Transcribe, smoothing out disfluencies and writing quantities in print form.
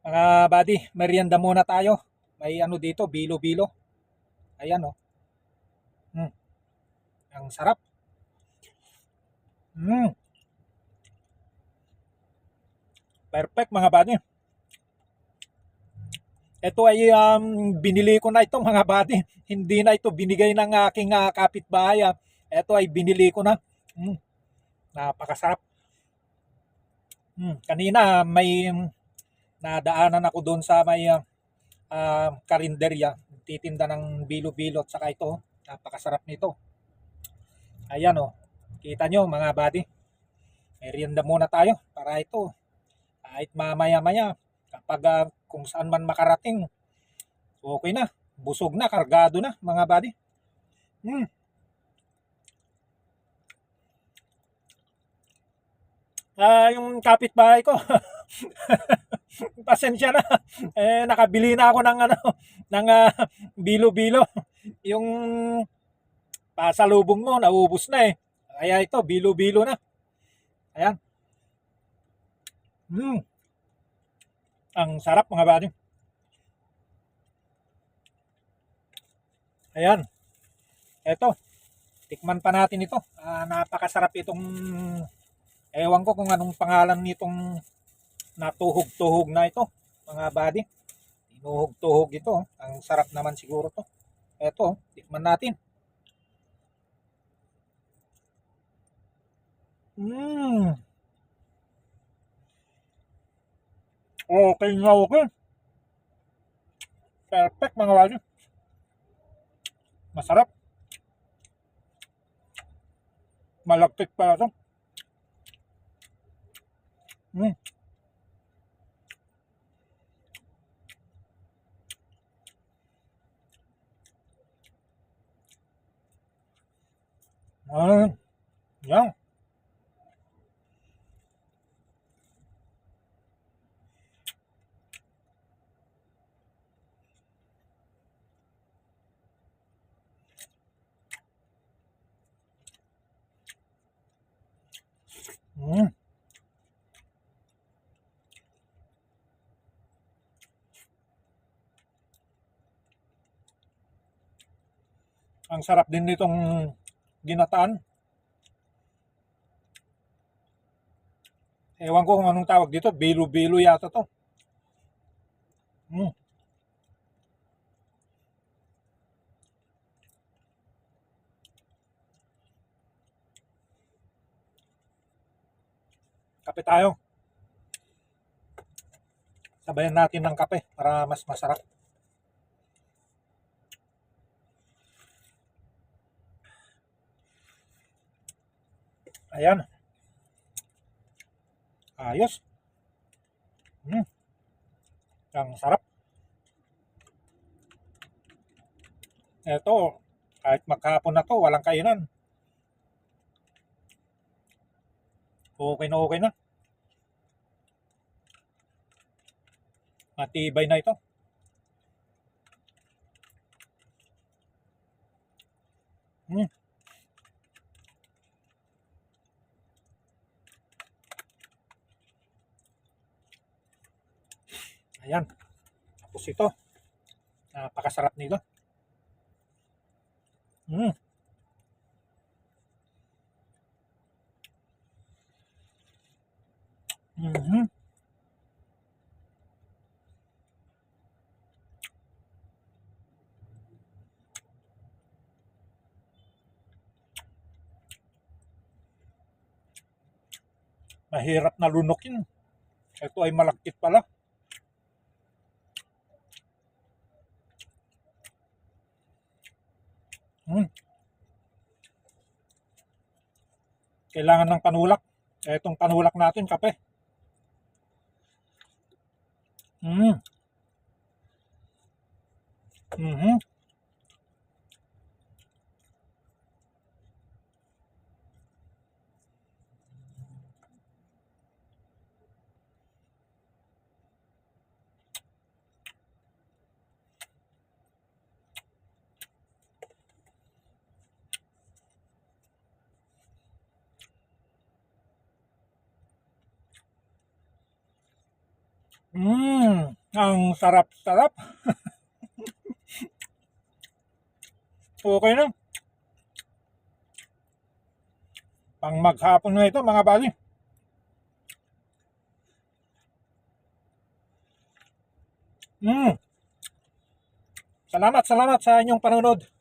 Mga buddy, merienda muna tayo. May ano dito, bilo-bilo. Ayan oh. Mm, ang sarap. Mm, perfect mga buddy. Ito ay binili ko na ito mga buddy. Hindi na ito binigay ng aking kapitbahay. Ito ay binili ko na. Mm, napakasarap. Kanina may nadaanan ako doon sa may karinderya. Titinda ng bilo-bilo at saka ito. Napakasarap nito. Ayan oh. Kita nyo mga buddy. Merienda muna tayo para ito. Kahit mamaya-maya, kapag kung saan man makarating, okay na. Busog na, kargado na mga buddy. Hmm. Yung kapitbahay ko, pasensya na. Nakabili na ako ng ano, ng bilo-bilo. Yung pasalubong mo, naubos na eh. Kaya ito, bilo-bilo na. Ayan. Hmm. Ang sarap mga buddy. Ayan. Eto, tikman pa natin ito. Napakasarap itong, ewan ko kung anong pangalan nitong natuhog-tuhog na ito, mga buddy. Tinuhog-tuhog ito. Ang sarap naman siguro to. Eto, tikman natin. Mmm. Okay nga okay. Perfect mga buddy. Masarap. Malagkit pa ito. Mm. Yan. Mm. Ang sarap din nitong ginataan. Ewan ko kung anong tawag dito. Bilo-bilo yata to. Mm. Kape tayo. Sabayan natin ng kape para mas masarap. Ayan. Ayos. Mm. Ang sarap. Ito, kahit maghapon na to, walang kainan. Okay na okay na. Matibay na ito. Mm. Ayan. Tapos ito. Napakasarap nito. Mm. Mm-hmm. Mahirap na lunukin. Ito ay malakit pala. Mm. Kailangan ng panulak. Itong panulak natin, kape. Mm. Mm-hmm. Mm. Ang sarap-sarap. Okay na. Pang maghapon na ito mga buddy. Salamat sa inyong panonood.